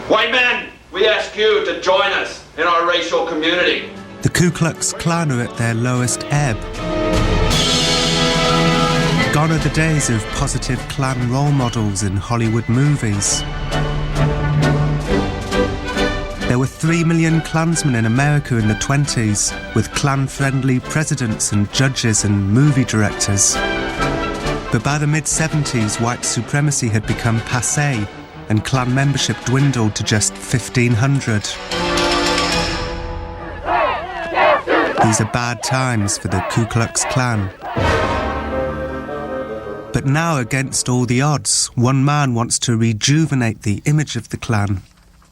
White men, we ask you to join us in our racial community. The Ku Klux Klan are at their lowest ebb. Gone are the days of positive Klan role models in Hollywood movies. There were 3 million Klansmen in America in the 20s, with Klan-friendly presidents and judges and movie directors. But by the mid-70s, white supremacy had become passé, and Klan membership dwindled to just 1,500. These are bad times for the Ku Klux Klan. But now, against all the odds, one man wants to rejuvenate the image of the Klan.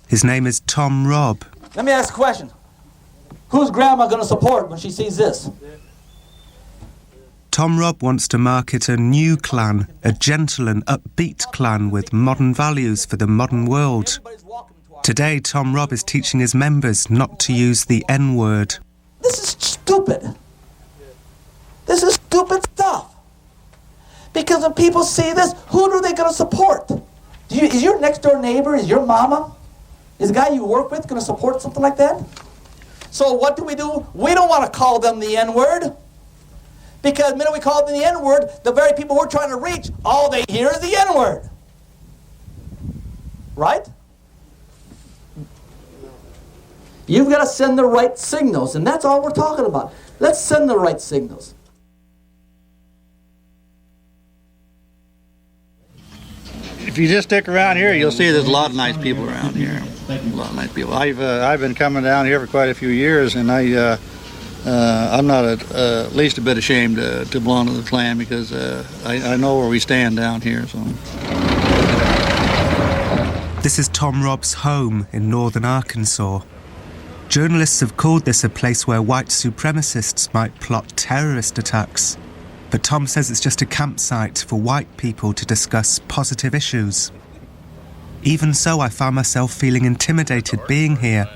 His name is Tom Robb. Let me ask a question. Who's grandma going to support when she sees this? Tom Robb wants to market a new Klan, a gentle and upbeat Klan with modern values for the modern world. Today, Tom Robb is teaching his members not to use the N-word. This is stupid. This is stupid stuff. Because when people see this, who are they going to support? Is your next door neighbor, is your mama, is the guy you work with going to support something like that? So what do? We don't want to call them the N-word. Because the minute we call them the N-word, the very people we're trying to reach, all they hear is the N-word. Right? You've got to send the right signals, and that's all we're talking about. Let's send the right signals. If you just stick around here, you'll see there's a lot of nice people around here. A lot of nice people. I've been coming down here for quite a few years, and I'm not least a bit ashamed to belong to the Klan because I know where we stand down here. So. This is Tom Robb's home in northern Arkansas. Journalists have called this a place where white supremacists might plot terrorist attacks. But Tom says it's just a campsite for white people to discuss positive issues. Even so, I found myself feeling intimidated being here.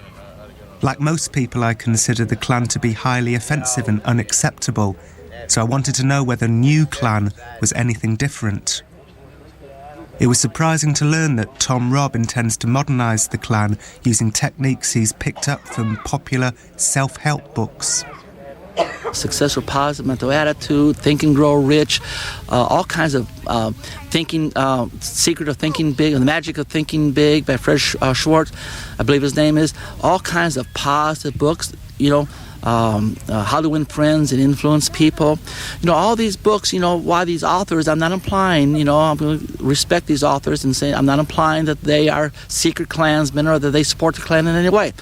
Like most people, I consider the Klan to be highly offensive and unacceptable, so I wanted to know whether New Klan was anything different. It was surprising to learn that Tom Robb intends to modernise the Klan using techniques he's picked up from popular self-help books. Successful positive mental attitude, think and grow rich, all kinds of thinking, secret of thinking big, the magic of thinking big by Fred Schwartz, I believe his name is. All kinds of positive books, how to win friends and influence people. All these books, why these authors, I'm not implying, I'm going to respect these authors and say I'm not implying that they are secret Klansmen or that they support the Klan in any way.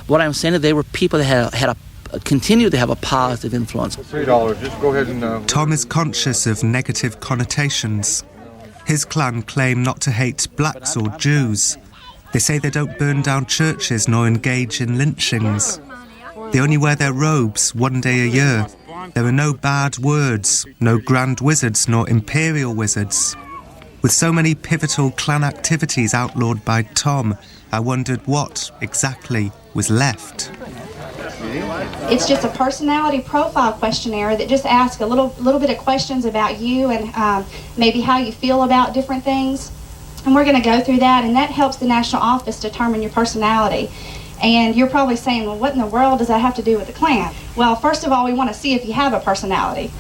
What I'm saying is they were people that continue to have a positive influence. $3, just go ahead and... Tom is conscious of negative connotations. His Klan claim not to hate blacks or Jews. They say they don't burn down churches nor engage in lynchings. They only wear their robes one day a year. There are no bad words, no grand wizards nor imperial wizards. With so many pivotal Klan activities outlawed by Tom, I wondered what, exactly, was left. It's just a personality profile questionnaire that just asks a little bit of questions about you and maybe how you feel about different things. And we're going to go through that, and that helps the national office determine your personality. And you're probably saying, well, what in the world does that have to do with the Klan? Well, first of all, we want to see if you have a personality.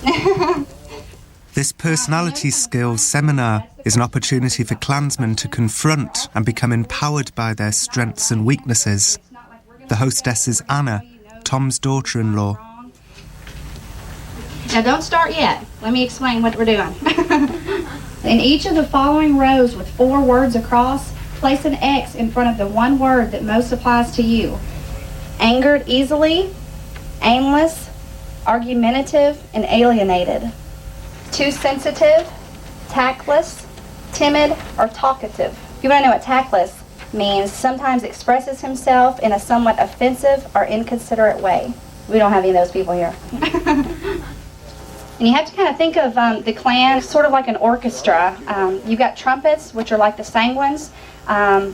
This personality skills seminar is an opportunity for Klansmen to confront and become empowered by their strengths and weaknesses. The hostess is Anna, Tom's daughter-in-law. Now don't start yet. Let me explain what we're doing. In each of the following rows with 4 words across, place an X in front of the one word that most applies to you. Angered easily, aimless, argumentative, and alienated. Too sensitive, tactless, timid, or talkative. You want to know what tactless means? Sometimes expresses himself in a somewhat offensive or inconsiderate way. We don't have any of those people here. And you have to kind of think of the Klan sort of like an orchestra. You've got trumpets, which are like the sanguines.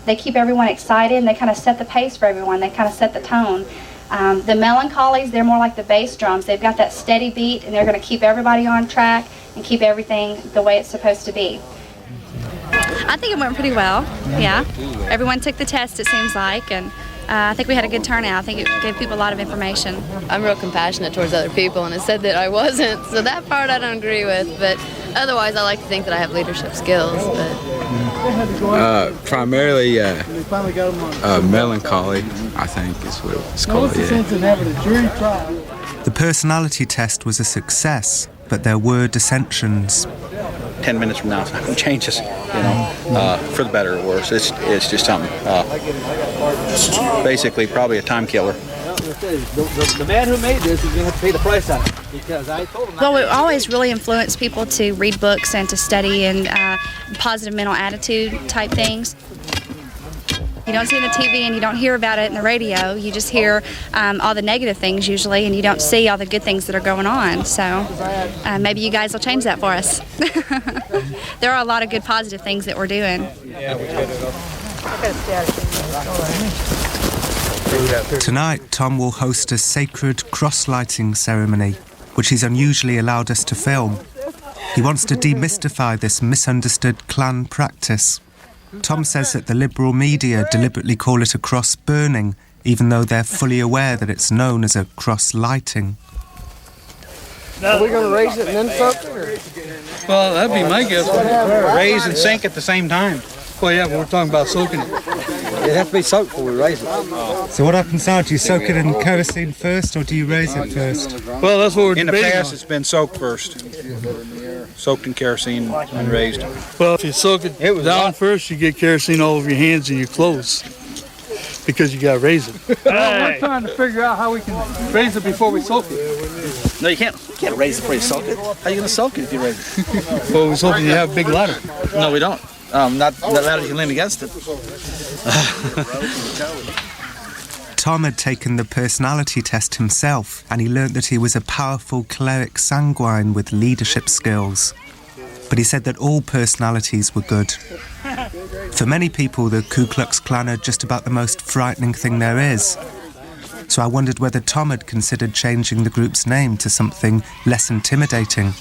They keep everyone excited, and they kind of set the pace for everyone. They kind of set the tone. The melancholies, they're more like the bass drums. They've got that steady beat, and they're going to keep everybody on track and keep everything the way it's supposed to be. I think it went pretty well, yeah. Everyone took the test, it seems like, and I think we had a good turnout. I think it gave people a lot of information. I'm real compassionate towards other people, and it said that I wasn't, so that part I don't agree with, but otherwise I like to think that I have leadership skills. But primarily melancholy, I think is what it's called, yeah. The personality test was a success, but there were dissensions. 10 minutes from now, it's not going to change us, for the better or worse. It's just something, basically probably a time killer. The man who made this is going to have to pay the price on it, because I told him. Well, we always really influence people to read books and to study and positive mental attitude type things. You don't see it on the TV and you don't hear about it in the radio. You just hear all the negative things usually, and you don't see all the good things that are going on. So maybe you guys will change that for us. There are a lot of good positive things that we're doing. Tonight, Tom will host a sacred cross-lighting ceremony, which he's unusually allowed us to film. He wants to demystify this misunderstood Klan practice. Tom says that the liberal media deliberately call it a cross burning, even though they're fully aware that it's known as a cross lighting. Are we going to raise it and then soak it? Well, that'd be my guess. Raise and sink at the same time. Well, yeah, but we're talking about soaking it. It has to be soaked before we raise it. So what happens now? Do you soak it in kerosene first, or do you raise it first? Well, that's what we're In the debating past, on. it's been soaked first. Soaked in kerosene and raised. Well, if you soak it down first, you get kerosene all over your hands and your clothes, because you got to raise it. We're trying to figure out how we can raise it before we soak it. No, you can't raise it before you soak it. How are you going to soak it if you raise it? Well, we're hoping you have a big ladder. No, we don't. Not the ladder you can lean against it. Tom had taken the personality test himself, and he learnt that he was a powerful cleric sanguine with leadership skills. But he said that all personalities were good. For many people, the Ku Klux Klan are just about the most frightening thing there is. So I wondered whether Tom had considered changing the group's name to something less intimidating.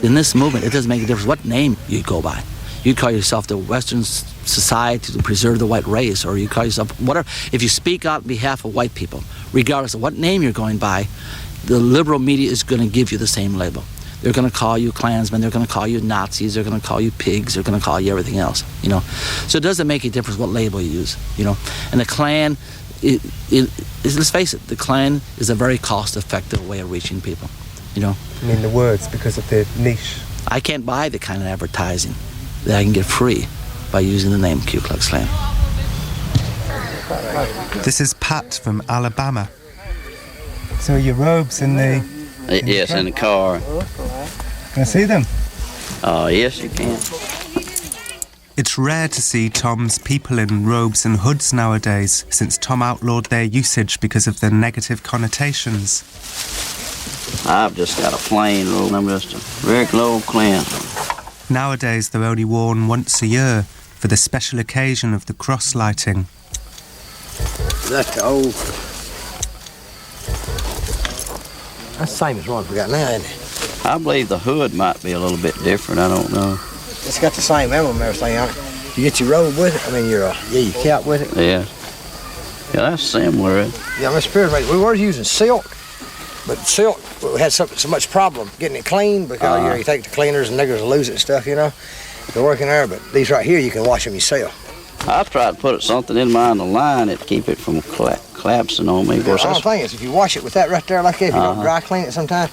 In this movement, it doesn't make a difference what name you go by. You call yourself the Western Society to Preserve the White Race, or you call yourself whatever. If you speak out on behalf of white people, regardless of what name you're going by, the liberal media is going to give you the same label. They're going to call you Klansmen, they're going to call you Nazis, they're going to call you pigs, they're going to call you everything else, So it doesn't make a difference what label you use, And the Klan, let's face it, the Klan is a very cost-effective way of reaching people, I mean the words, because of the niche. I can't buy the kind of advertising that I can get free by using the name Ku Klux Klan. This is Pat from Alabama. So your robes in the... Yes, in the car. Can I see them? Yes, you can. It's rare to see Tom's people in robes and hoods nowadays, since Tom outlawed their usage because of the negative connotations. I've just got a plain robe. I'm just a regular old Klansman. Nowadays, they're only worn once a year for the special occasion of the cross lighting. That's the old. That's the same as one we got now, isn't it? I believe the hood might be a little bit different. I don't know. It's got the same emblem and everything on it. You get your robe with it. I mean, your cap with it. Yeah. Yeah, that's similar. Yeah, Mr. Spears, we were using silk, but silk we had so much problem getting it clean because you take the cleaners and niggers will lose it and stuff, They're working there, but these right here you can wash them yourself. I tried to put something in mine to line it to keep it from collapsing on me. The only thing is if you wash it with that right there like that, if you don't dry clean it sometime,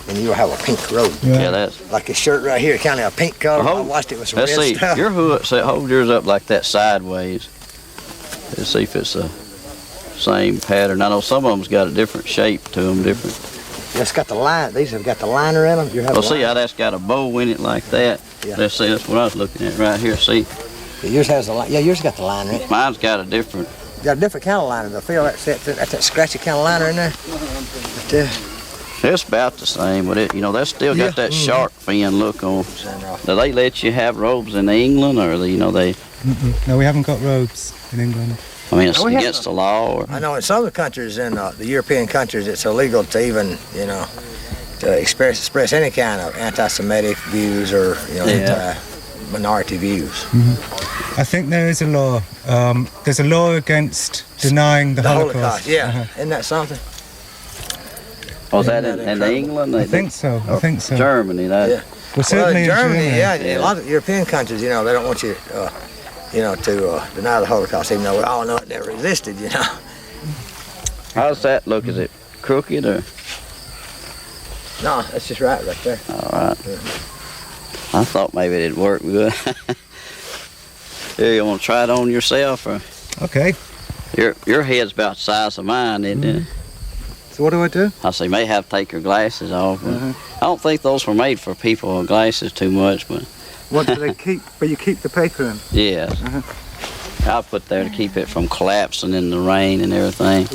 then you'll have a pink robe. Yeah, that's... Like this shirt right here, kind of a pink color. I washed it with some red stuff. Let's see, your hood, hold yours up like that sideways. Let's see if it's the same pattern. I know some of them's got a different shape to them, different. It's got the line. These have got the liner in them. Well, see how that's got a bow in it like that? Yeah. Let's see, that's what I was looking at right here. See? Yeah, yours has a line. Yeah, yours got the liner in it. Mine's got a different. You got a different kind of liner. I feel that's that scratchy kind of liner in there. But, it's about the same, but they still got that shark fin look on. Do they let you have robes in England, or they? No, we haven't got robes in England. I mean, it's against the law. Or... I know in some of the countries, in the European countries, it's illegal to even, to express any kind of anti-Semitic views or, minority views. I think there is a law. There's a law against denying the Holocaust. Yeah, isn't that something? Was that in England? I think so. Germany, that. Yeah. Well, certainly in Germany, yeah. A lot of European countries, they don't want you, to deny the Holocaust, even though we all know it never existed, How's that look? Is it crooked or? No, that's just right there. All right. Yeah. I thought maybe it'd work good. Here, you want to try it on yourself, or? Okay. Your head's about the size of mine, isn't it? So what do I do? I say, you may have to take your glasses off. I don't think those were made for people with glasses too much, but... What do they keep? But you keep the paper in? Yes. I'll put there to keep it from collapsing in the rain and everything.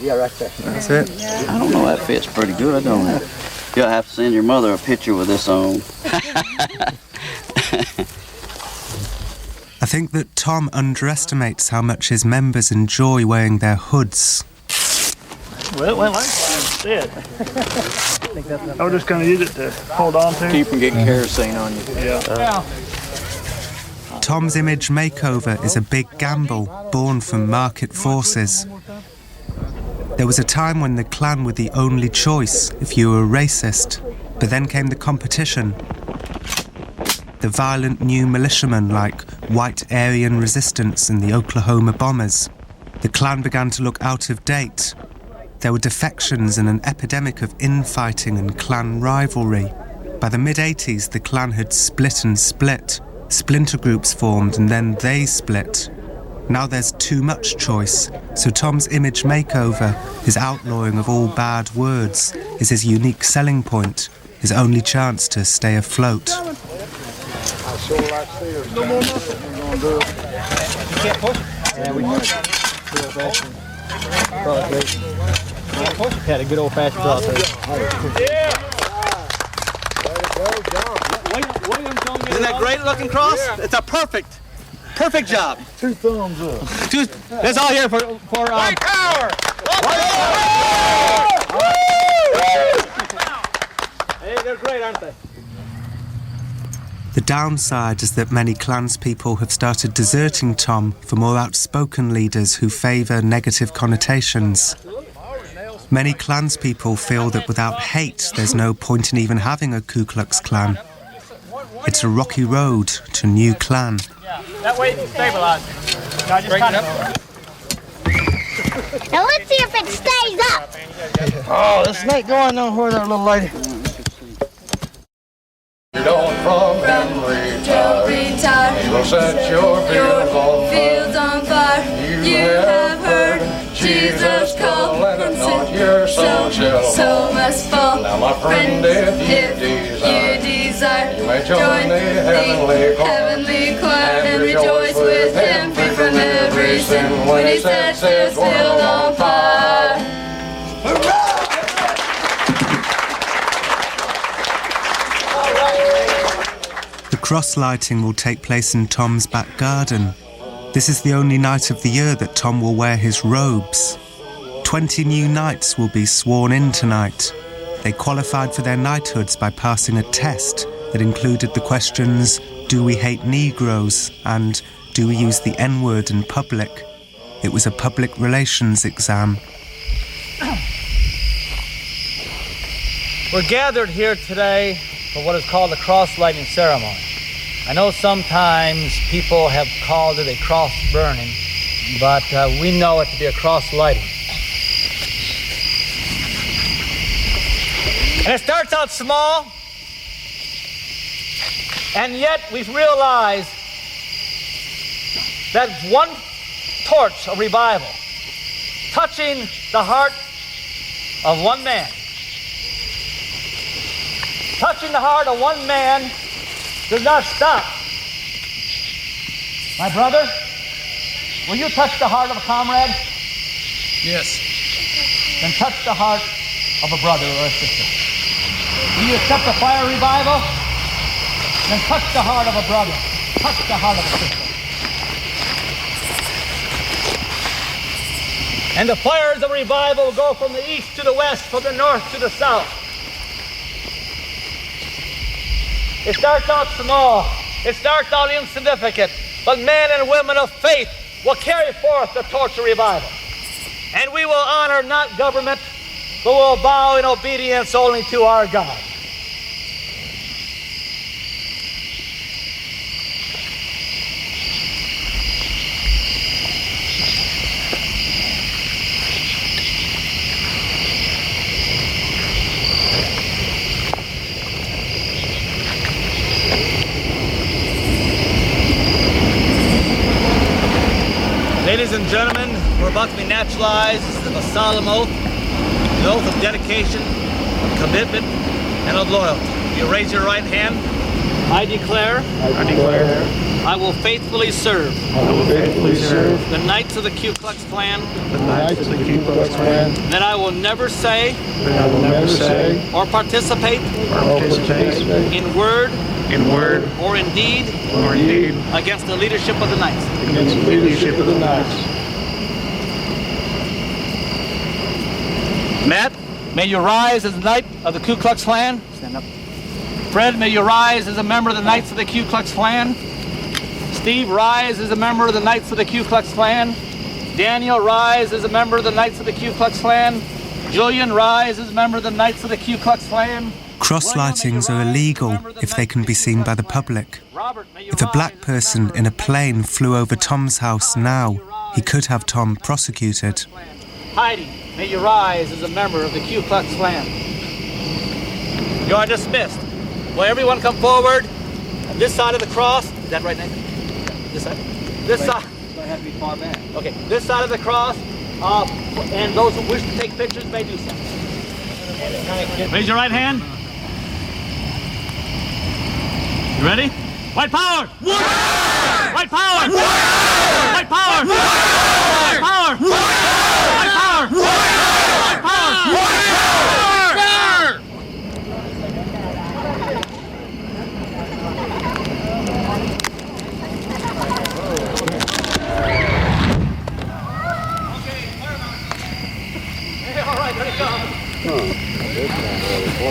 Yeah, right there. That's it. I don't know, that fits pretty good, don't it? You'll have to send your mother a picture with this on. I think that Tom underestimates how much his members enjoy wearing their hoods. Well, it went like that. I was just going to use it to hold on to. Keep from getting kerosene on you. Yeah. Tom's image makeover is a big gamble born from market forces. There was a time when the Klan were the only choice if you were a racist, but then came the competition. The violent new militiamen like White Aryan Resistance and the Oklahoma Bombers. The Klan began to look out of date. There were defections and an epidemic of infighting and Klan rivalry. By the mid-80s, the Klan had split and split. Splinter groups formed and then they split. Now there's too much choice, so Tom's image makeover, his outlawing of all bad words, is his unique selling point, his only chance to stay afloat. No more muscle. We're going to do it. You can't push it. Yeah, we can. Had a good old-fashioned cross. Yeah! Isn't that great looking cross? Yeah. It's a perfect job. 2 thumbs up. That's all here for White power! Hey, they're great, aren't they? The downside is that many Klanspeople have started deserting Tom for more outspoken leaders who favour negative connotations. Many Klanspeople feel that without hate, there's no point in even having a Ku Klux Klan. It's a rocky road to new Klan. Yeah, that way you can stabilize it. Now just kind of... Now let's see if it stays up. Oh, this snake going nowhere there, little lady. You don't from every time he will set your fields on fire. You have heard Jesus call, and not your soul shall so must fall. Now, my friend, if you desire, you may join the heavenly choir and rejoice with him, free from every sin when he sets his field on fire. The cross lighting will take place in Tom's back garden. This is the only night of the year that Tom will wear his robes. 20 new knights will be sworn in tonight. They qualified for their knighthoods by passing a test that included the questions, do we hate Negroes, and do we use the N-word in public? It was a public relations exam. We're gathered here today for what is called the cross lighting ceremony. I know sometimes people have called it a cross burning, but we know it to be a cross lighting. And it starts out small, and yet we've realized that one torch of revival touching the heart of one man. Touching the heart of one man does not stop. My brother, will you touch the heart of a comrade? Yes. Then touch the heart of a brother or a sister. Will you accept the fire revival? Then touch the heart of a brother. Touch the heart of a sister. And the fires of revival will go from the east to the west, from the north to the south. It starts out small, It starts out insignificant, but men and women of faith will carry forth the torch of revival. And we will honor not government, but will bow in obedience only to our God. Ladies and gentlemen, we're about to be naturalized. This is a solemn oath, an oath of dedication, of commitment, and of loyalty. You raise your right hand. I declare I will faithfully serve the Knights of the Ku Klux Klan, that I will never say or participate in word or in deed against the leadership of the Knights. Matt, may you rise as a Knight of the Ku Klux Klan. Stand up. Fred, may you rise as a member of the Knights of the Ku Klux Klan. Steve, rise as a member of the Knights of the Ku Klux Klan. Daniel, rise as a member of the Knights of the Ku Klux Klan. Julian, rise as a member of the Knights of the Ku Klux Klan. Cross-lightings are illegal if they can be seen by the public. If a black person in a plane flew over Tom's house now, he could have Tom prosecuted. Heidi, may you rise as a member of the Ku Klux Klan. You are dismissed. Will everyone come forward? On this side of the cross. Is that right, Nathan? This side? This side. It's going to have to be far back. Okay, this side of the cross. And those who wish to take pictures may do so. Raise your right hand. You ready? White power! White power! White power! White power! White power! White power! Okay, all right, let it go.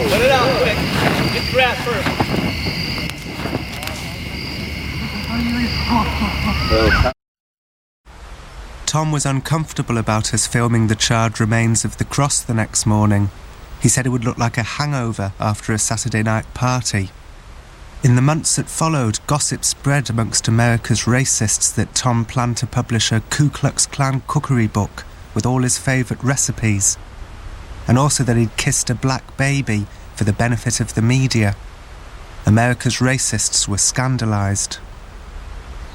Let it out quick. Get grass first. Tom was uncomfortable about us filming the charred remains of the cross the next morning. He said it would look like a hangover after a Saturday night party. In the months that followed, gossip spread amongst America's racists that Tom planned to publish a Ku Klux Klan cookery book with all his favourite recipes, and also that he'd kissed a black baby for the benefit of the media. America's racists were scandalised.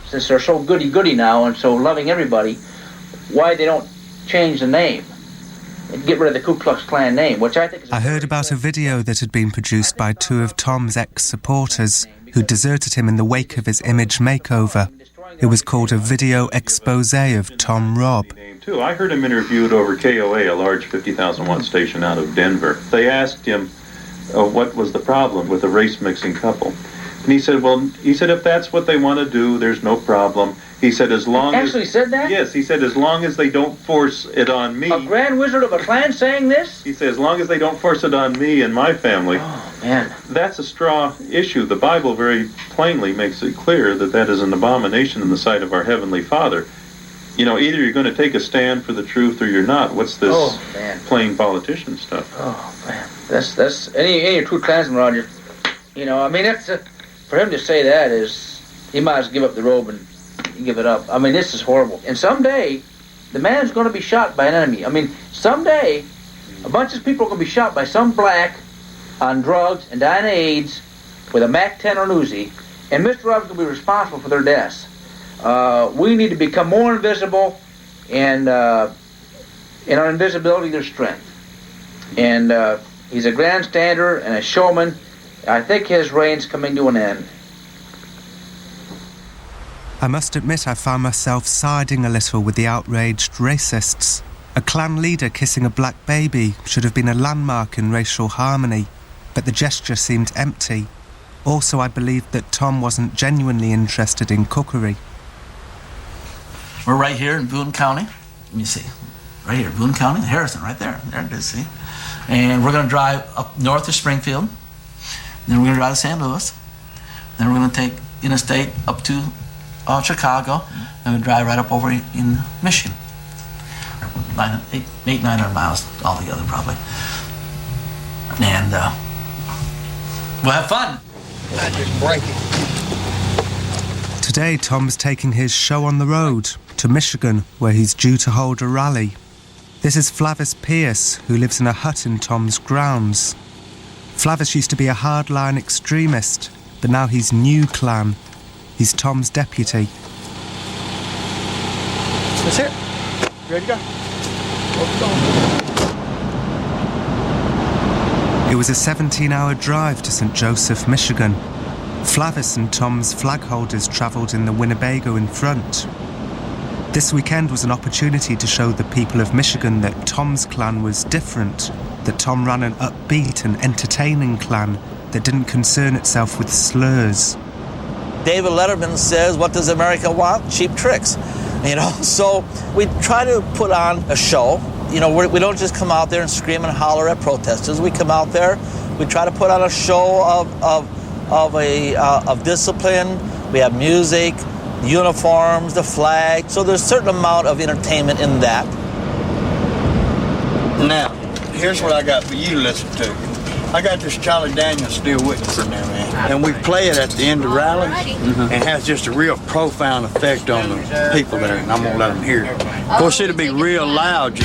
Since they're so goody-goody now and so loving everybody, why they don't change the name and get rid of the Ku Klux Klan name, which I think is... I heard about a video that had been produced by two of Tom's ex-supporters who deserted him in the wake of his image makeover. It was called a video expose of Tom Robb. I heard him interviewed over KOA, a large 50,000-watt station out of Denver. They asked him what was the problem with a race-mixing couple. And he said, if that's what they want to do, there's no problem. He said, as long as... Actually said that? Yes, he said, as long as they don't force it on me. A Grand Wizard of a Klan saying this? He said, as long as they don't force it on me and my family. Oh, man. That's a straw issue. The Bible very plainly makes it clear that that is an abomination in the sight of our Heavenly Father. You know, either you're going to take a stand for the truth or you're not. What's this plain politician stuff? Oh, man. That's any true Klansman, Roger. You know, I mean, for him to say that is, he might as well give up the robe and give it up. I mean, this is horrible. And someday, the man's going to be shot by an enemy. I mean, someday, a bunch of people are going to be shot by some black on drugs and dying of AIDS with a MAC-10 or an Uzi, and Mr. Roberts will be responsible for their deaths. We need to become more invisible, and in our invisibility, there's strength. And he's a grandstander and a showman. I think his reign's coming to an end. I must admit I found myself siding a little with the outraged racists. A Klan leader kissing a black baby should have been a landmark in racial harmony, but the gesture seemed empty. Also, I believed that Tom wasn't genuinely interested in cookery. We're right here in Boone County. Let me see. Right here, Boone County, Harrison, right there. There it is, see? And we're going to drive up north of Springfield. Then we're going to drive to St. Louis. Then we're going to take interstate up to Chicago, and we drive right up over in Michigan. 900 miles altogether, probably. And we'll have fun. I just break it. Today, Tom's taking his show on the road to Michigan, where he's due to hold a rally. This is Flavis Pierce, who lives in a hut in Tom's grounds. Flavis used to be a hardline extremist, but now he's new Klan. He's Tom's deputy. That's it. Ready to go? It was a 17-hour drive to St. Joseph, Michigan. Flavis and Tom's flag holders travelled in the Winnebago in front. This weekend was an opportunity to show the people of Michigan that Tom's Klan was different, that Tom ran an upbeat and entertaining Klan that didn't concern itself with slurs. David Letterman says, what does America want? Cheap tricks. So we try to put on a show. We don't just come out there and scream and holler at protesters. We come out there, we try to put on a show of discipline. We have music, uniforms, the flag. So there's a certain amount of entertainment in that. Now, here's what I got for you to listen to. I got this Charlie Daniels Still Witnessing there, man. And we play it at the end of rallies, and it has just a real profound effect on the people there, and I'm going to let them hear it. Of course, it'll be real loud,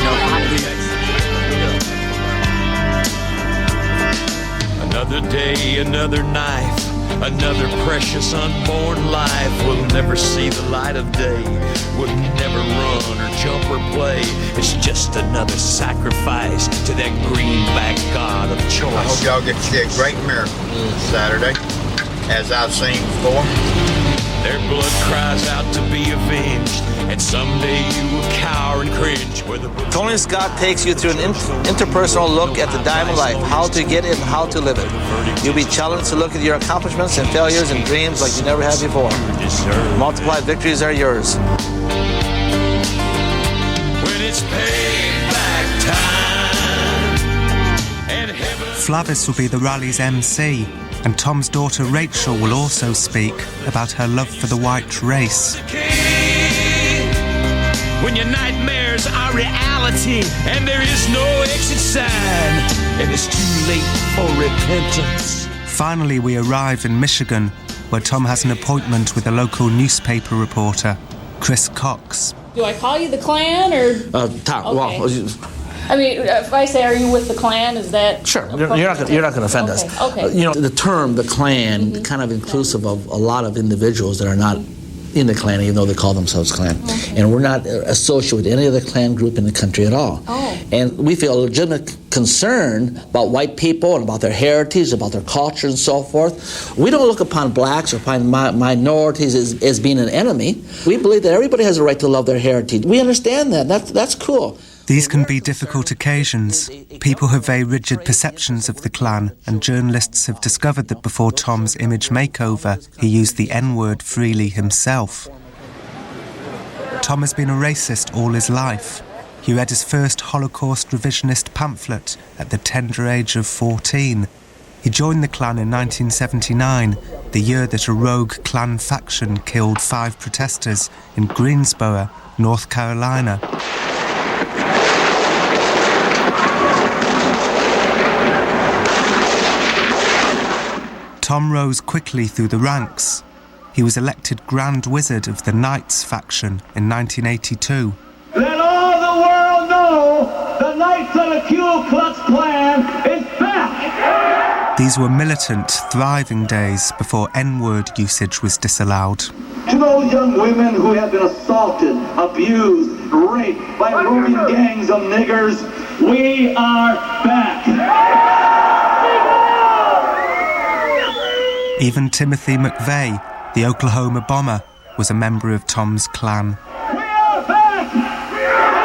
Another day, another knife, another precious unborn life will never see the light of day, will never run or jump or play. It's just another sacrifice to that greenback god of choice. I hope y'all get to see a great miracle Saturday, as I've seen before. Their blood cries out to be avenged, and someday you will cower and cringe. Tony Scott takes you through an interpersonal look at the diamond life, how to get it and how to live it. You'll be challenged to look at your accomplishments and failures and dreams like you never had before. Multiplied victories are yours. When it's payback time, and Flavis will be the rally's MC, and Tom's daughter Rachel will also speak about her love for the white race. when your nightmares are reality and there is no exit sign and it's too late for repentance. Finally, we arrive in Michigan, where Tom has an appointment with a local newspaper reporter, Chris Cox. Do I call you the Klan or? Tom. Okay. Well, I mean, if I say, "Are you with the Klan?" Is that sure? You're not going to offend us. Okay. The term the Klan kind of inclusive of a lot of individuals that are not in the Klan, even though they call themselves Klan, and we're not associated with any other Klan group in the country at all. And we feel a legitimate concern about white people and about their heritage, about their culture, and so forth. We don't look upon blacks or upon minorities as being an enemy. We believe that everybody has a right to love their heritage. We understand that. That's cool. These can be difficult occasions. People have very rigid perceptions of the Klan, and journalists have discovered that before Tom's image makeover, he used the N-word freely himself. Tom has been a racist all his life. He read his first Holocaust revisionist pamphlet at the tender age of 14. He joined the Klan in 1979, the year that a rogue Klan faction killed 5 protesters in Greensboro, North Carolina. Tom rose quickly through the ranks. He was elected Grand Wizard of the Knights faction in 1982. Let all the world know the Knights of the Ku Klux Klan is back! These were militant, thriving days before N-word usage was disallowed. To those young women who have been assaulted, abused, raped by roaming gangs of niggers, we are back! Even Timothy McVeigh, the Oklahoma bomber, was a member of Tom's Klan. We are back! We are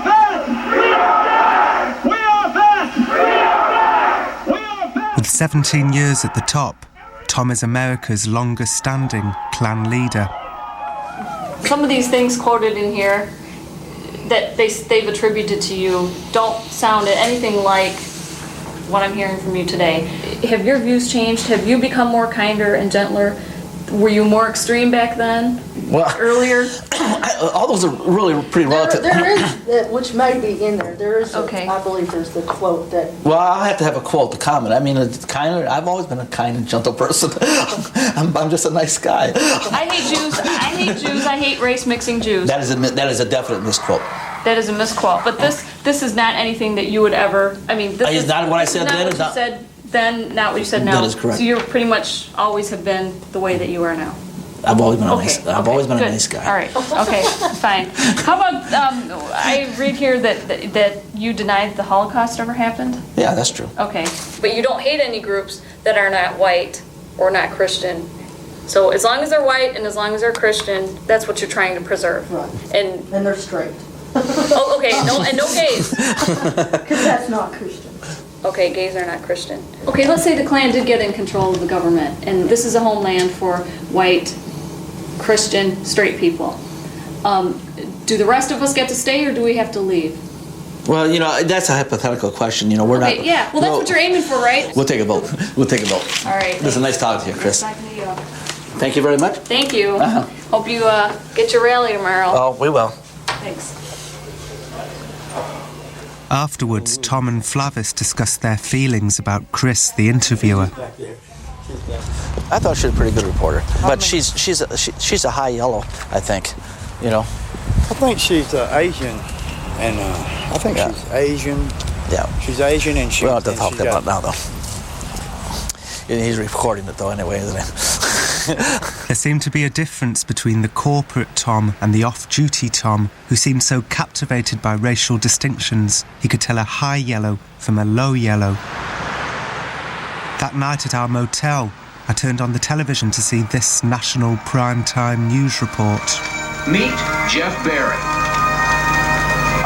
back! We are back! We are back! We are back! With 17 years at the top, Tom is America's longest-standing Klan leader. Some of these things quoted in here that they've attributed to you don't sound anything like what I'm hearing from you today. have your views changed? Have you become more kinder and gentler? Were you more extreme back then? Well, earlier? All those are really pretty relative. There is, which may be in there. There is, I believe there's the quote that. Well, I'll have to have a quote to comment. I mean, it's kinder. I've always been a kind and gentle person. I'm just a nice guy. I hate Jews. I hate Jews. I hate race mixing Jews. That is a definite misquote. That is a misquote. But this is not anything that you would ever. I mean, this is not what I said then. What you said then, not what you said now. That is correct. So you're pretty much always have been the way that you are now. I've always been I've always been a nice guy. All right. Okay. Fine. How about I read here that you denied the Holocaust ever happened? Yeah, that's true. Okay. But you don't hate any groups that are not white or not Christian. So as long as they're white and as long as they're Christian, that's what you're trying to preserve. Right. And they're straight. Oh, okay. No, and no gays. Because that's not Christian. Okay, gays are not Christian. Okay, let's say the Klan did get in control of the government, and this is a homeland for white, Christian, straight people. Do the rest of us get to stay, or do we have to leave? Well, that's a hypothetical question. We're not. Yeah. Well, that's what you're aiming for, right? We'll take a vote. All right. Listen, nice talking to you, Chris. Nice talking to you. Thank you very much. Thank you. Hope you get your rally tomorrow. Oh, we will. Thanks. Afterwards, Tom and Flavis discussed their feelings about Chris, the interviewer. I thought she was a pretty good reporter, but she's a high yellow, I think. I think she's Asian, and I think she's Asian. Yeah. She's Asian, and she. We don't have to talk about now, though. He's recording it, though, anyway, isn't he? There seemed to be a difference between the corporate Tom and the off-duty Tom, who seemed so captivated by racial distinctions he could tell a high yellow from a low yellow. That night at our motel, I turned on the television to see this national primetime news report. Meet Jeff Barry.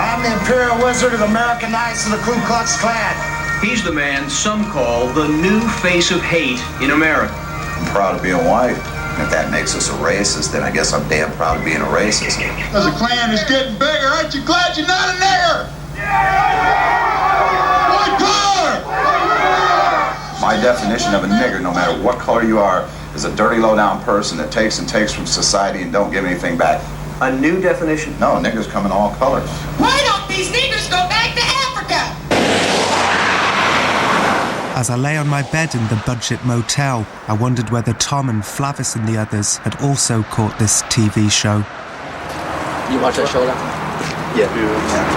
I'm the Imperial Wizard of the American Knights of the Ku Klux Klan. He's the man some call the new face of hate in America. I'm proud of being white. If that makes us a racist, then I guess I'm damn proud of being a racist. As the Klan is getting bigger, aren't you glad you're not a nigger? White power! My definition of a nigger, no matter what color you are, is a dirty, low-down person that takes from society and don't give anything back. A new definition? No, niggers come in all colors. Why don't these niggers go back to Africa? As I lay on my bed in the budget motel, I wondered whether Tom and Flavis and the others had also caught this TV show. You watch that show, Yeah.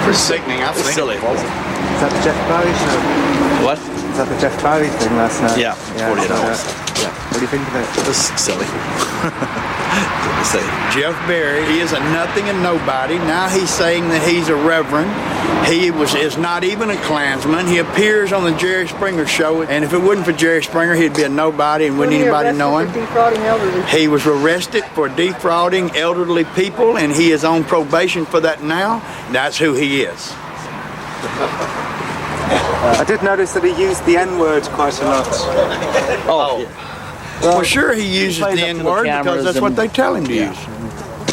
It's sickening. I think. Silly. Is that the Jeff Barry show? What? Is that the Jeff Barry thing last night? Yeah, 48 hours. Yeah. What do you think of it? It was silly. Jeff Barry, he is a nothing and nobody. Now he's saying that he's a reverend. He is not even a Klansman. He appears on the Jerry Springer show, and if it wasn't for Jerry Springer, he'd be a nobody and wouldn't anybody know him. He was arrested for defrauding elderly people, and he is on probation for that now. That's who he is. I did notice that he used the N-word quite a lot. Oh, yeah. Well, sure, he uses the N-word because that's what they tell him to use.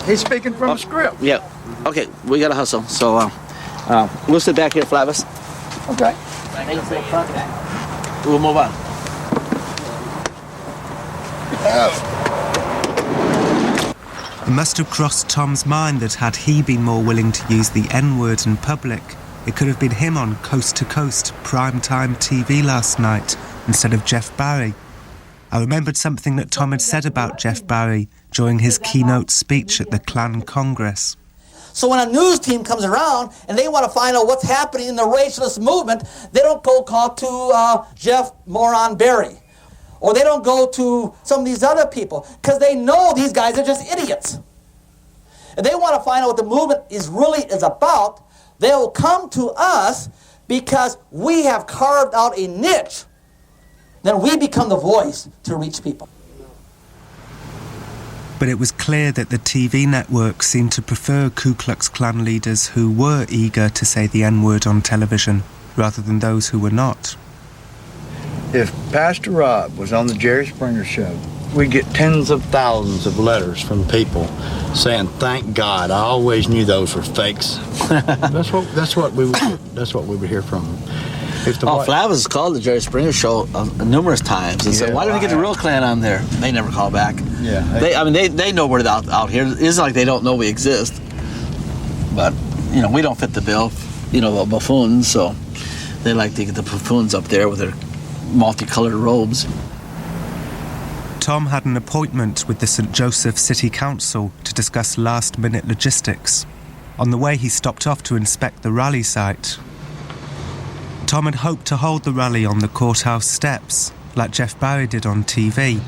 He's speaking from a script. Yeah. Okay, we got to hustle. So we'll sit back here, Flavis. Okay. We'll move on. It must have crossed Tom's mind that had he been more willing to use the N-word in public, it could have been him on Coast to Coast primetime TV last night instead of Jeff Barry. I remembered something that Tom had said about Jeff Barry during his keynote speech at the Klan Congress. So when a news team comes around and they want to find out what's happening in the racialist movement, they don't go call to Jeff Moron Barry. Or they don't go to some of these other people because they know these guys are just idiots. If they want to find out what the movement is about, they'll come to us because we have carved out a niche. Then we become the voice to reach people. But it was clear that the TV network seemed to prefer Ku Klux Klan leaders who were eager to say the N-word on television, rather than those who were not. If Pastor Rob was on the Jerry Springer show, we'd get tens of thousands of letters from people saying, "Thank God, I always knew those were fakes." That's what we would hear from him. Flavis has called the Jerry Springer Show numerous times and said, "Why didn't we get the real Klan on there?" They never call back. Yeah. They know we're out here. It's like they don't know we exist. But we don't fit the bill. Of buffoons, so they like to get the buffoons up there with their multicolored robes. Tom had an appointment with the St. Joseph City Council to discuss last-minute logistics. On the way, he stopped off to inspect the rally site. Tom had hoped to hold the rally on the courthouse steps, like Jeff Barry did on TV,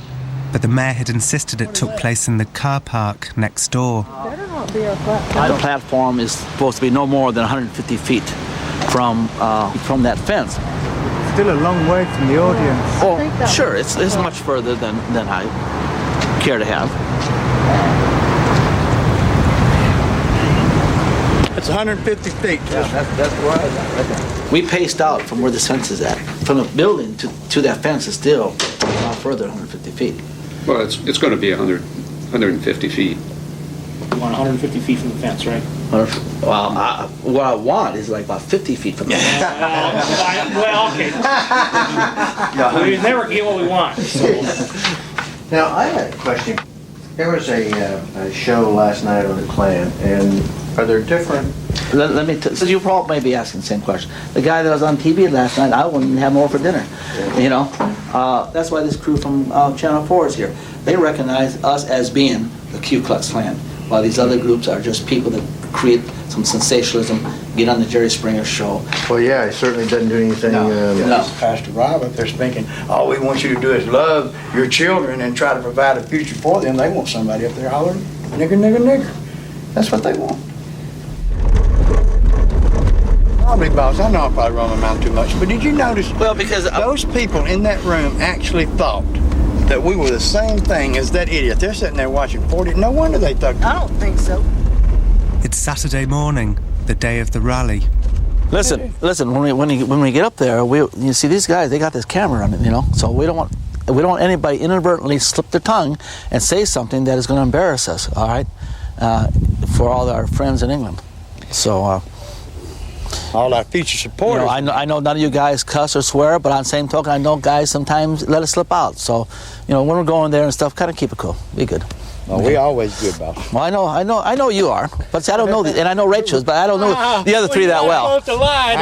but the mayor had insisted it took place in the car park next door. The platform is supposed to be no more than 150 feet from that fence. Still a long way from the audience. Oh, sure, it's much further than I care to have. It's 150 feet. Yeah, that's where I was. We paced out from where the fence is at. From the building to that fence is still a lot further, 150 feet. Well, it's going to be 150 feet. You want 150 feet from the fence, right? Well, what I want is like about 50 feet from the fence. Well, okay. We never get what we want. So. Now, I had a question. There was a show last night on the Klan, and are there different... Let me so you probably may be asking the same question. The guy that was on TV last night, I wouldn't have more for dinner. That's why this crew from Channel 4 is here. They recognize us as being the Ku Klux Klan, while these other groups are just people that create some sensationalism, get on the Jerry Springer Show. Well, yeah, it certainly doesn't do anything... No. Pastor Rob up there thinking, all we want you to do is love your children and try to provide a future for them. They want somebody up there hollering, nigger, nigger, nigger. That's what they want. Probably, boss, I know I'm probably running my mouth too much, but did you notice because those people in that room actually thought that we were the same thing as that idiot? They're sitting there watching 40. No wonder they thought... I don't think so. It's Saturday morning, the day of the rally. Listen. When we get up there, you see these guys. They got this camera on it, So we don't want anybody inadvertently slip their tongue and say something that is going to embarrass us. All right, for all our friends in England. So. All our future supporters. I know none of you guys cuss or swear, but on the same token, I know guys sometimes let it slip out. So, when we're going there and stuff, kind of keep it cool. Be good. Well, we always good, boss. Well, I know you are, but see, I don't know, and I know Rachel's, but I don't know the other three that well. To lie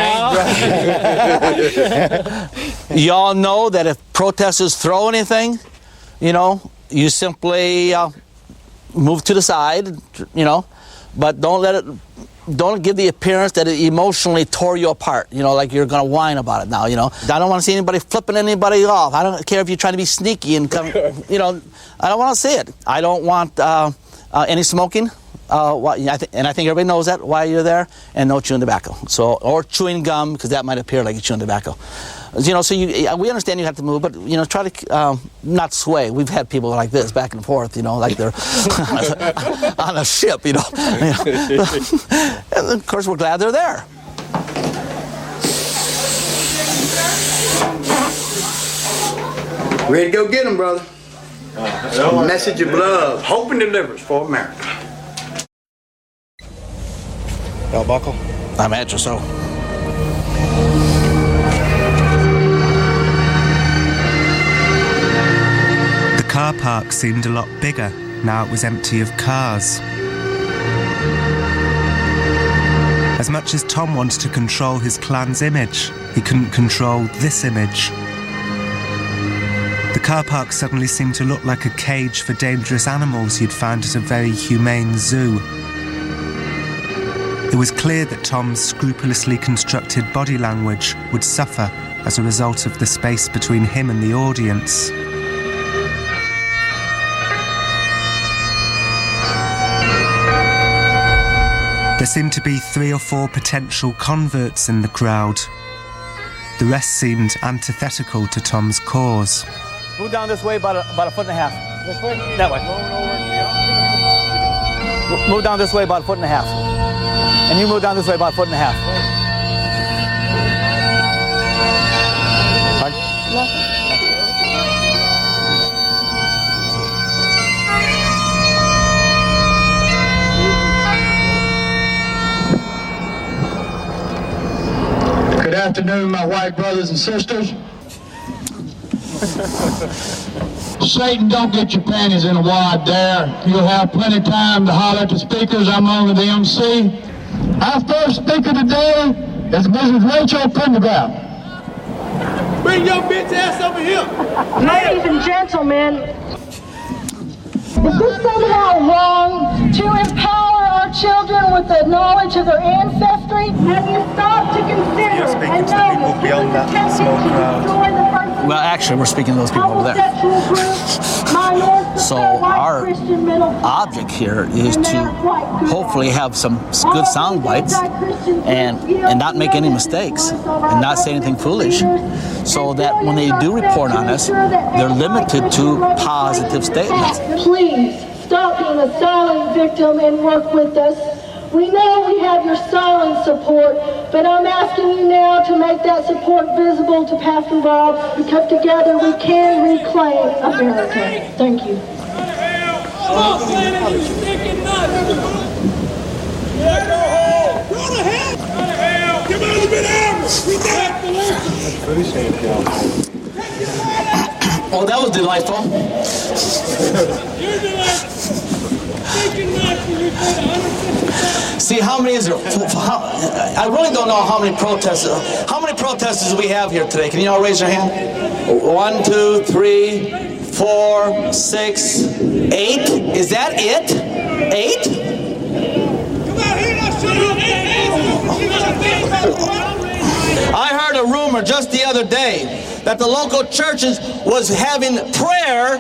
now. Y'all know that if protesters throw anything, you simply move to the side, but don't give the appearance that it emotionally tore you apart, like you're going to whine about it now, I don't want to see anybody flipping anybody off. I don't care if you're trying to be sneaky and come, I don't want to see it. I don't want any smoking, and I think everybody knows that while you're there, and no chewing tobacco. Or chewing gum, because that might appear like you're chewing tobacco. So we understand you have to move, but try to not sway. We've had people like this back and forth, like they're on a ship, And of course, we're glad they're there. Ready to go get them, brother. Message of love, hope and deliverance for America. Y'all buckle? I'm at you, so. The car park seemed a lot bigger, now it was empty of cars. As much as Tom wanted to control his clan's image, he couldn't control this image. The car park suddenly seemed to look like a cage for dangerous animals he'd found at a very humane zoo. It was clear that Tom's scrupulously constructed body language would suffer as a result of the space between him and the audience. There seemed to be 3 or 4 potential converts in the crowd. The rest seemed antithetical to Tom's cause. Move down this way about a foot and a half. This way? That way. Move down this way about a foot and a half. And you move down this way about a foot and a half. Pardon? Good afternoon, my white brothers and sisters. Satan, don't get your panties in a wad there. You'll have plenty of time to holler at the speakers. I'm only the MC. Our first speaker today is Mrs. Rachel Pendergraft. Bring your bitch ass over here. Ladies and gentlemen, is this somehow wrong to empower our children with the knowledge of their ancestry? Have you stopped to consider You're speaking to the people beyond that small crowd. Well, actually, we're speaking to those people over there. So our object here is to hopefully have some good sound bites and not make any mistakes and not say anything foolish, so that when they do report on us, they're limited to positive statements. Please stop being a silent victim and work with us. We know we have your silent support, but I'm asking you now to make that support visible to Pastor Rob, because together we can reclaim America. Thank you. Stop saying it, you stinking nuts! Go to hell! Go to hell! Come on, you been average! We got the Oh, that was delightful. You're delightful. Stinking nuts, and you're trying to See, how many is there? I really don't know how many protesters. How many protesters do we have here today? Can you all raise your hand? 1, 2, 3, 4, 6, 8. Is that it? 8? I heard a rumor just the other day that the local churches was having prayer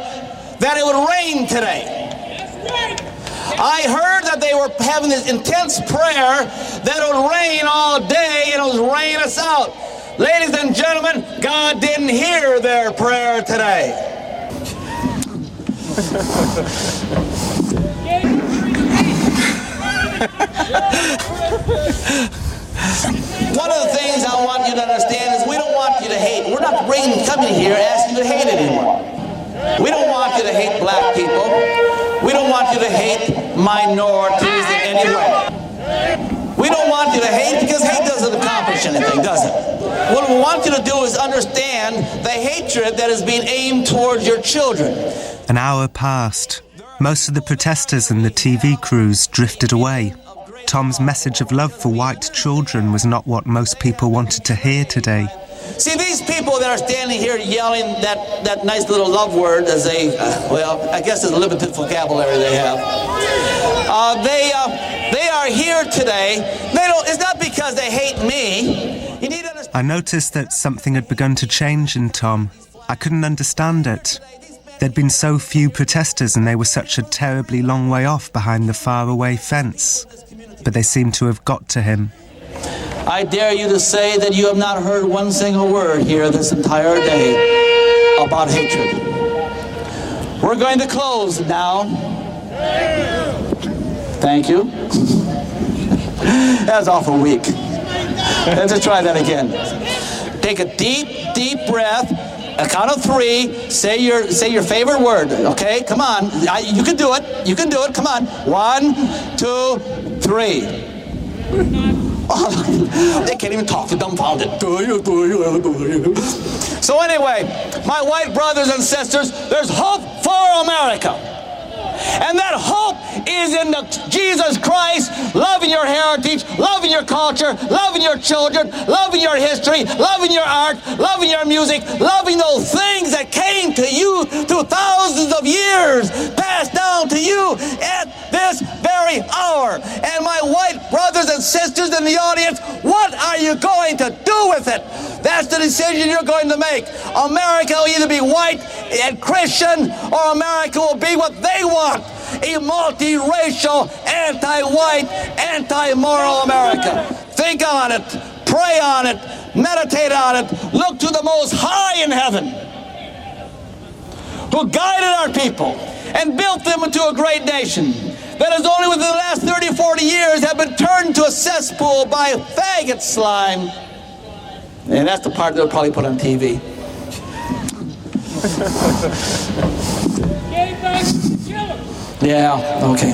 that it would rain today. I heard that they were having this intense prayer that it would rain all day and it would rain us out. Ladies and gentlemen, God didn't hear their prayer today. One of the things I want you to understand is we don't want you to hate. We're not coming here asking you to hate anyone. We don't want you to hate black people. We don't want you to hate minorities in any way. We don't want you to hate because hate doesn't accomplish anything, does it? What we want you to do is understand the hatred that is being aimed towards your children. An hour passed. Most of the protesters and the TV crews drifted away. Tom's message of love for white children was not what most people wanted to hear today. See, these people that are standing here yelling that nice little love word as they, I guess it's a limited vocabulary they have. They are here today. It's not because they hate me. You need to understand. I noticed that something had begun to change in Tom. I couldn't understand it. There'd been so few protesters and they were such a terribly long way off behind the faraway fence. But they seemed to have got to him. I dare you to say that you have not heard one single word here this entire day about hatred. We're going to close now. Thank you. That's awful weak. Let's just try that again. Take a deep, deep breath. A count of 3. Say your favorite word. Okay, come on. You can do it. You can do it. Come on. 1, 2, 3. They can't even talk. They're dumbfounded. So anyway, my white brothers and sisters, there's hope for America. And that hope is in Jesus Christ, loving your heritage, loving your culture, loving your children, loving your history, loving your art, loving your music, loving those things that came to you through thousands of years, passed down to you at this very hour. And my white brothers and sisters in the audience, what are you going to do with it? That's the decision you're going to make. America will either be white and Christian, or America will be what they want. A multiracial, anti-white, anti-moral America. Think on it, pray on it, meditate on it, look to the Most High in heaven, who guided our people and built them into a great nation that has only within the last 30, 40 years have been turned into a cesspool by faggot slime. And that's the part they'll probably put on TV. Yeah, okay.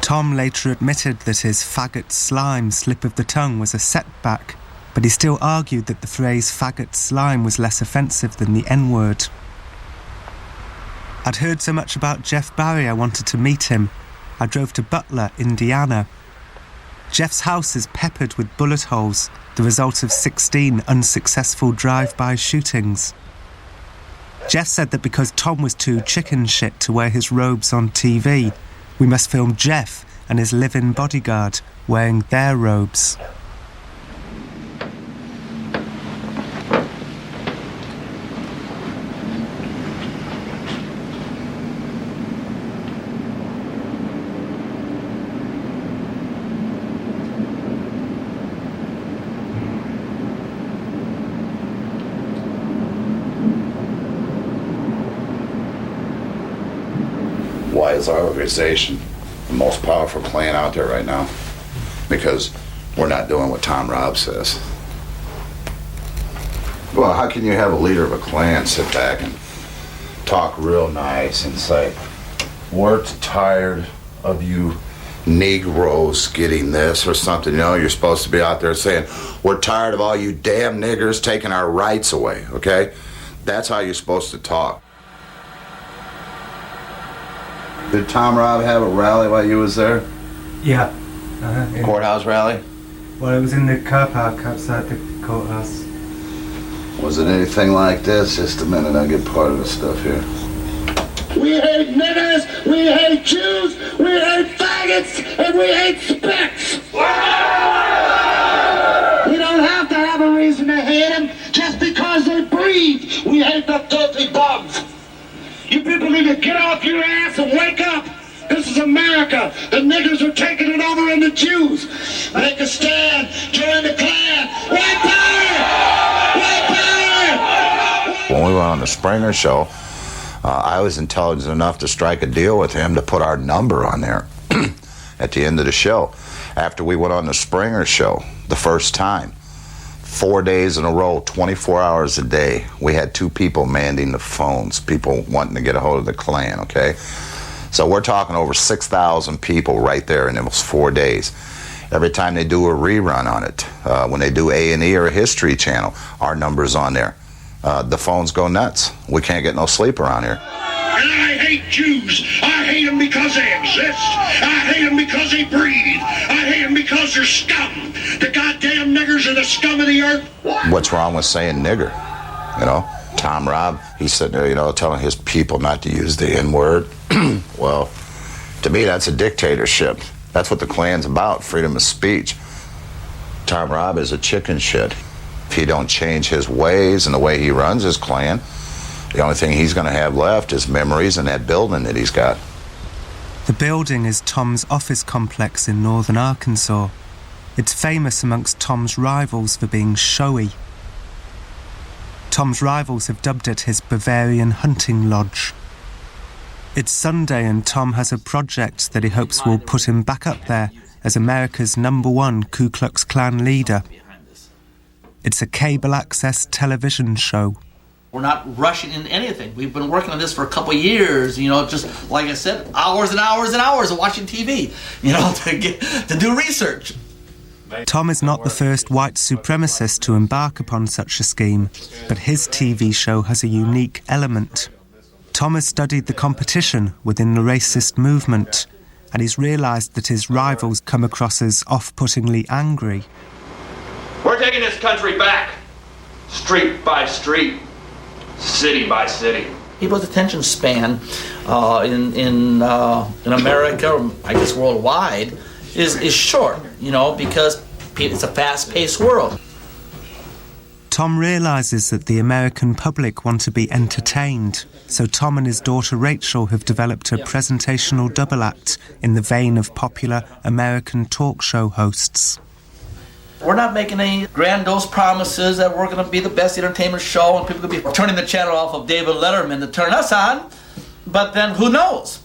Tom later admitted that his faggot slime slip of the tongue was a setback, but he still argued that the phrase faggot slime was less offensive than the N-word. I'd heard so much about Jeff Barry I wanted to meet him. I drove to Butler, Indiana. Jeff's house is peppered with bullet holes, the result of 16 unsuccessful drive-by shootings. Jeff said that because Tom was too chicken shit to wear his robes on TV, we must film Jeff and his live-in bodyguard wearing their robes. Why is our organization the most powerful Klan out there right now? Because we're not doing what Tom Robb says. Well, how can you have a leader of a Klan sit back and talk real nice and say, we're tired of you Negroes getting this or something? You know, you're supposed to be out there saying, we're tired of all you damn niggers taking our rights away, okay? That's how you're supposed to talk. Did Tom Robb have a rally while you was there? Yeah. Courthouse rally? Well, it was in the car park outside the courthouse. Was it anything like this? Just a minute, I'll get part of the stuff here. We hate niggers, we hate Jews, we hate faggots, and we hate specks. We don't have to have a reason to hate them just because they breathe. We hate the filthy bugs. You people need to get off your ass and wake up. This is America. The niggers are taking it over in the Jews. Make a stand. Join the Klan. White power! White power! When we went on the Springer show, I was intelligent enough to strike a deal with him to put our number on there at the end of the show. After we went on the Springer show the first time, 4 days in a row, 24 hours a day, we had 2 people manning the phones, people wanting to get a hold of the Klan, okay? So we're talking over 6,000 people right there in those 4 days. Every time they do a rerun on it, when they do A&E or a History Channel, our number's on there. The phones go nuts. We can't get no sleep around here. And I hate Jews. I hate them because they exist. I hate them because they breathe. I hate them because they're scum. The goddamn niggers are the scum of the earth. What's wrong with saying nigger? You know, Tom Robb, he's sitting there, you know, telling his people not to use the N-word. Well, to me, that's a dictatorship. That's what the Klan's about, freedom of speech. Tom Robb is a chicken shit. If he don't change his ways and the way he runs his Klan, the only thing he's going to have left is memories in that building that he's got. The building is Tom's office complex in northern Arkansas. It's famous amongst Tom's rivals for being showy. Tom's rivals have dubbed it his Bavarian hunting lodge. It's Sunday and Tom has a project that he hopes will put him back up there as America's #1 Ku Klux Klan leader. It's a cable access television show. We're not rushing into anything. We've been working on this for a couple of years, you know, just like I said, hours and hours and hours of watching TV, you know, to do research. Tom is not the first white supremacist to embark upon such a scheme, but his TV show has a unique element. Tom has studied the competition within the racist movement, and he's realised that his rivals come across as off-puttingly angry. We're taking this country back, street by street, city by city. People's attention span in America, or I guess worldwide, is short, you know, because it's a fast-paced world. Tom realises that the American public want to be entertained, so Tom and his daughter Rachel have developed a presentational double act in the vein of popular American talk show hosts. We're not making any grandiose promises that we're going to be the best entertainment show and people could be turning the channel off of David Letterman to turn us on, but then who knows?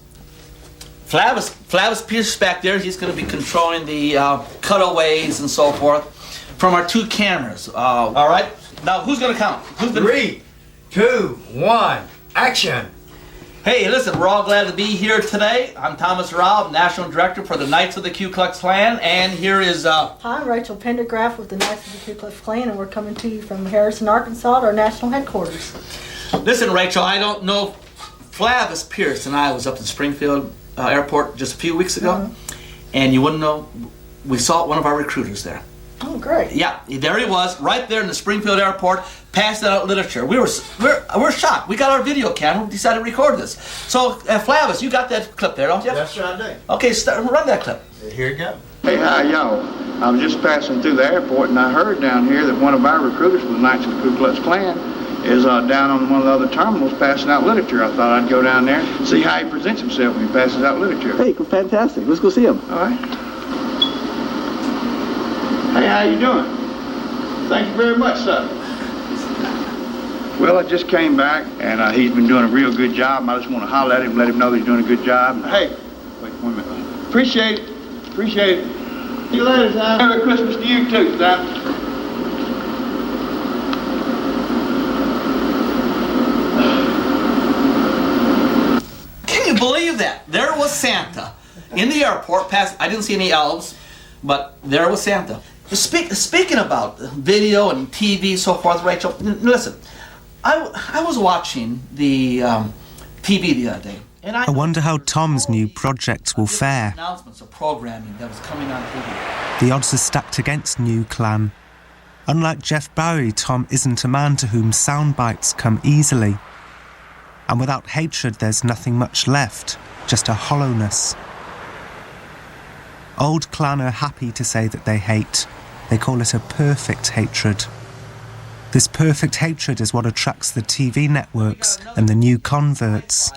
Flavis Pierce back there, he's going to be controlling the cutaways and so forth from our 2 cameras. All right? Now, who's going to count? 3, 2, 1, action. Hey, Hey, listen, we're all glad to be here today. I'm Thomas Raub, National Director for the Knights of the Ku Klux Klan, and here is... Hi, I'm Rachel Pendergraft with the Knights of the Ku Klux Klan, and we're coming to you from Harrison, Arkansas, at our national headquarters. Listen, Rachel, I don't know... Flavis Pierce and I was up in Springfield Airport just a few weeks ago, and you wouldn't know, we saw one of our recruiters there. Oh, great. Yeah, there he was, right there in the Springfield Airport, passing out literature. We're shocked. We got our video camera, we decided to record this. So, Flavis, you got that clip there, don't you? Yes, sir, I do. Okay, run that clip. Here you go. Hey, hi, y'all. I was just passing through the airport, and I heard down here that one of our recruiters from the Knights of the Ku Klux Klan is down on one of the other terminals passing out literature. I thought I'd go down there and see how he presents himself when he passes out literature. Hey, fantastic. Let's go see him. All right. Hey, how you doing? Thank you very much, sir. Well, I just came back, and he's been doing a real good job. I just want to holler at him, let him know that he's doing a good job. Hey, wait 1 minute. Appreciate it. Appreciate it. See you later, Sam. Merry Christmas to you, too, Sam. Can you believe that? There was Santa in the airport. I didn't see any elves, but there was Santa. Speaking about video and TV, so forth, Rachel, listen, I was watching the TV the other day, and I wonder how Tom's new project will fare. Announcements of programming that was coming on TV. The odds are stacked against New Clan. Unlike Jeff Barry, Tom isn't a man to whom sound bites come easily. And without hatred, there's nothing much left, just a hollowness. Old Clan are happy to say that they hate. They call it a perfect hatred. This perfect hatred is what attracts the TV networks and the new converts.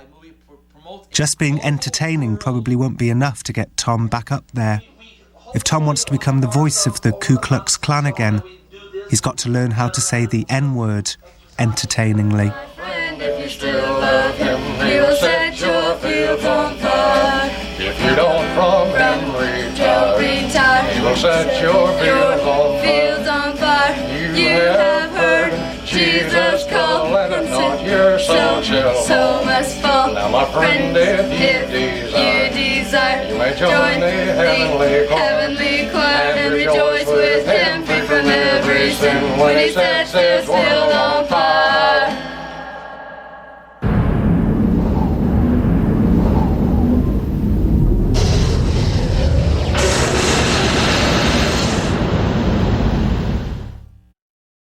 Just being entertaining probably won't be enough to get Tom back up there. If Tom wants to become the voice of the Ku Klux Klan again, he's got to learn how to say the N-word entertainingly. If you still love him, he will set your fields on fire. If you don't from him retire, he will set your fields on fire. You have heard Jesus call, and not your soul so must fall. Now my friend, if you desire, you may join the heavenly choir and rejoice with him, free from every sin when he sets his field on fire.